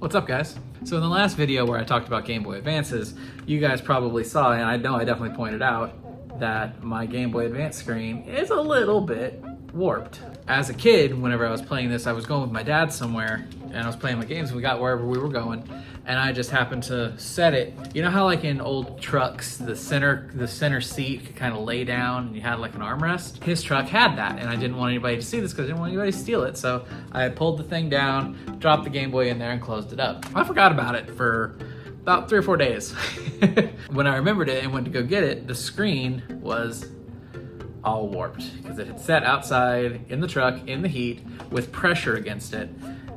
What's up, guys? So in the last video where I talked about Game Boy Advances, you guys probably saw, and I know I definitely pointed out, that my Game Boy Advance screen is a little bit warped. As a kid, whenever I was playing this, I was going with my dad somewhere, and I was playing my games, and we got wherever we were going, and I just happened to set it. You know how like in old trucks, the center seat could kind of lay down, and you had like an armrest? His truck had that, and I didn't want anybody to see this because I didn't want anybody to steal it, so I pulled the thing down, dropped the Game Boy in there, and closed it up. I forgot about it for about 3 or 4 days. When I remembered it and went to go get it, the screen was all warped because it had sat outside in the truck in the heat with pressure against it.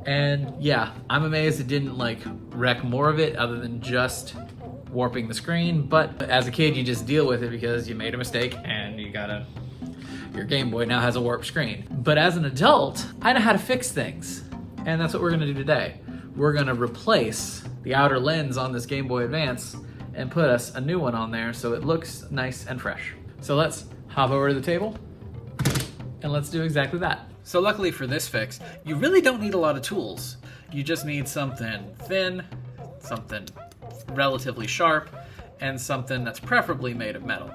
And yeah, I'm amazed it didn't like wreck more of it other than just warping the screen. But as a kid, you just deal with it because you made a mistake and your Game Boy now has a warped screen. But as an adult, I know how to fix things. And that's what we're gonna do today. We're gonna replace the outer lens on this Game Boy Advance and put us a new one on there so it looks nice and fresh. So let's hop over to the table and let's do exactly that. So luckily for this fix, you really don't need a lot of tools. You just need something thin, something relatively sharp, and something that's preferably made of metal.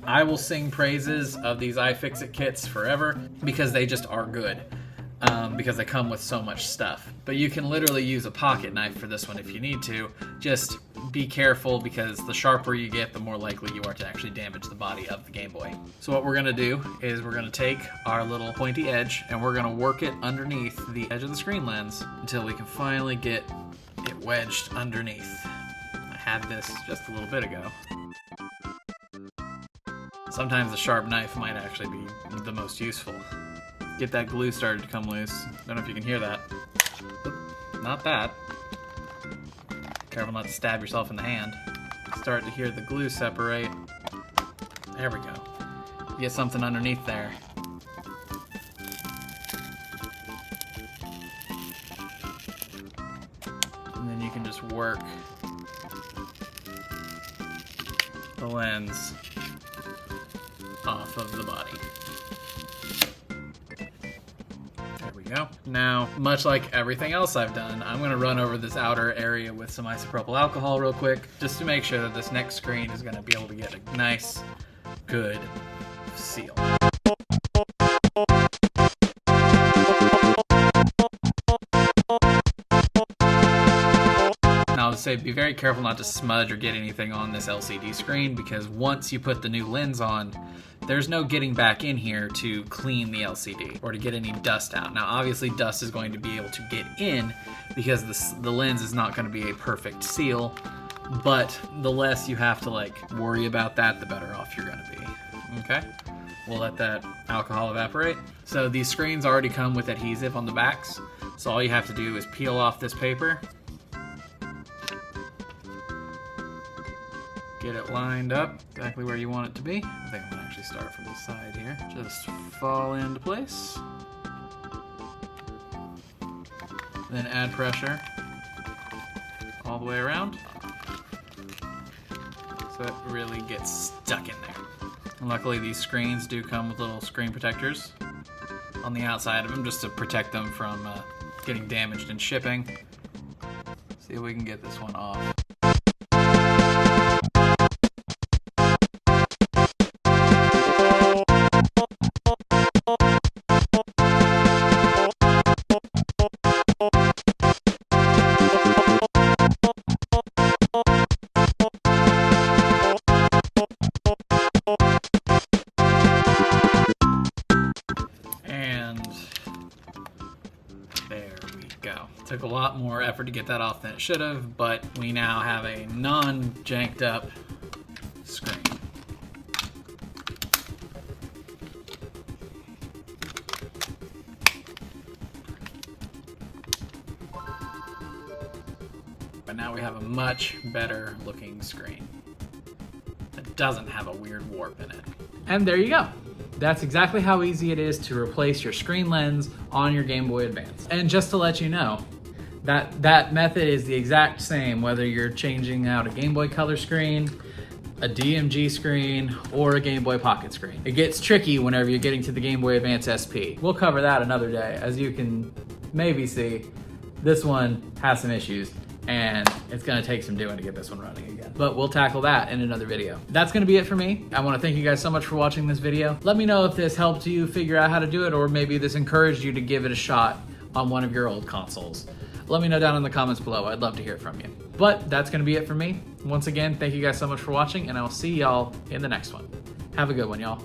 I will sing praises of these iFixit kits forever because they just are good. Because they come with so much stuff. But you can literally use a pocket knife for this one if you need to. Just be careful because the sharper you get, the more likely you are to actually damage the body of the Game Boy. So what we're gonna do is we're gonna take our little pointy edge and we're gonna work it underneath the edge of the screen lens until we can finally get it wedged underneath. I had this just a little bit ago. Sometimes a sharp knife might actually be the most useful. Get that glue started to come loose. Don't know if you can hear that. Oop, not that. Careful not to stab yourself in the hand. Start to hear the glue separate. There we go. Get something underneath there. And then you can just work the lens off of the body. Go. Now, much like everything else I've done, I'm going to run over this outer area with some isopropyl alcohol real quick, just to make sure that this next screen is going to be able to get a nice, good seal. Now, I'll say be very careful not to smudge or get anything on this LCD screen, because once you put the new lens on, there's no getting back in here to clean the LCD or to get any dust out. Now, obviously, dust is going to be able to get in because the lens is not going to be a perfect seal, but the less you have to like worry about that, the better off you're going to be. Okay? We'll let that alcohol evaporate. So these screens already come with adhesive on the backs, so all you have to do is peel off this paper, get it lined up exactly where you want it to be. I think I'm gonna actually start from the side here. Just fall into place. Then add pressure all the way around so it really gets stuck in there. And luckily these screens do come with little screen protectors on the outside of them just to protect them from getting damaged in shipping. See if we can get this one off. There we go. Took a lot more effort to get that off than it should have, but we now have a non-janked up screen. But now we have a much better looking screen that doesn't have a weird warp in it. And there you go. That's exactly how easy it is to replace your screen lens on your Game Boy Advance. And just to let you know, that method is the exact same whether you're changing out a Game Boy Color screen, a DMG screen, or a Game Boy Pocket screen. It gets tricky whenever you're getting to the Game Boy Advance SP. We'll cover that another day. As you can maybe see, This one has some issues, and it's gonna take some doing to get this one running again. But we'll tackle that in another video. That's gonna be it for me. I wanna thank you guys so much for watching this video. Let me know if this helped you figure out how to do it, or maybe this encouraged you to give it a shot on one of your old consoles. Let me know down in the comments below. I'd love to hear from you. But that's gonna be it for me. Once again, thank you guys so much for watching, and I will see y'all in the next one. Have a good one, y'all.